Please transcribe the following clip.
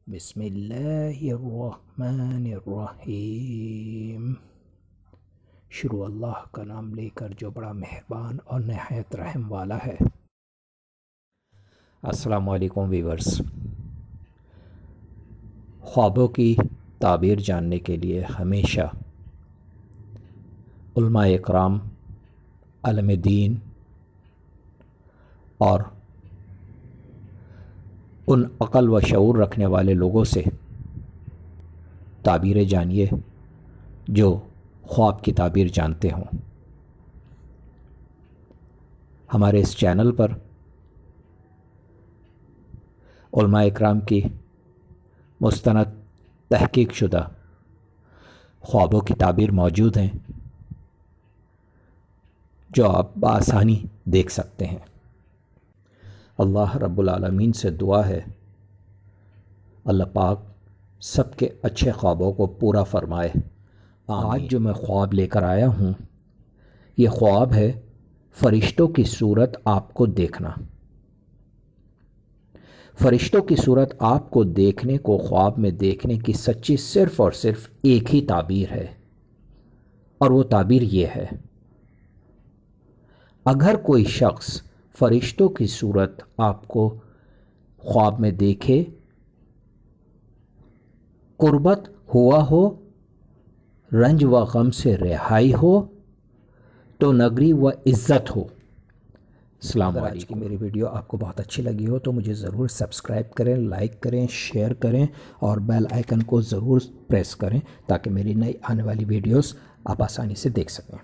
بسم اللہ الرحمن الرحیم۔ شروع اللہ کا نام لے کر جو بڑا مہربان اور نہایت رحم والا ہے۔ السلام علیکم ویورز۔ خوابوں کی تعبیر جاننے کے لیے ہمیشہ علماء اکرام، عالم دین اور ان عقل و شعور رکھنے والے لوگوں سے تعبیریں جانیے جو خواب کی تعبیر جانتے ہوں۔ ہمارے اس چینل پر علماء اکرام کی مستند تحقیق شدہ خوابوں کی تعبیر موجود ہیں جو آپ بآسانی دیکھ سکتے ہیں۔ اللہ رب العالمین سے دعا ہے اللہ پاک سب کے اچھے خوابوں کو پورا فرمائے۔ آج جو میں خواب لے کر آیا ہوں یہ خواب ہے فرشتوں کی صورت آپ کو دیکھنا۔ فرشتوں کی صورت آپ کو دیکھنے کو خواب میں دیکھنے کی سچی صرف اور صرف ایک ہی تعبیر ہے، اور وہ تعبیر یہ ہے: اگر کوئی شخص فرشتوں کی صورت آپ کو خواب میں دیکھے، قربت ہوا ہو، رنج و غم سے رہائی ہو، تو نگری و عزت ہو۔ السلام علیکم۔ آج کی میری ویڈیو آپ کو بہت اچھی لگی ہو تو مجھے ضرور سبسکرائب کریں، لائک کریں، شیئر کریں اور بیل آئیکن کو ضرور پریس کریں تاکہ میری نئی آنے والی ویڈیوز آپ آسانی سے دیکھ سکیں۔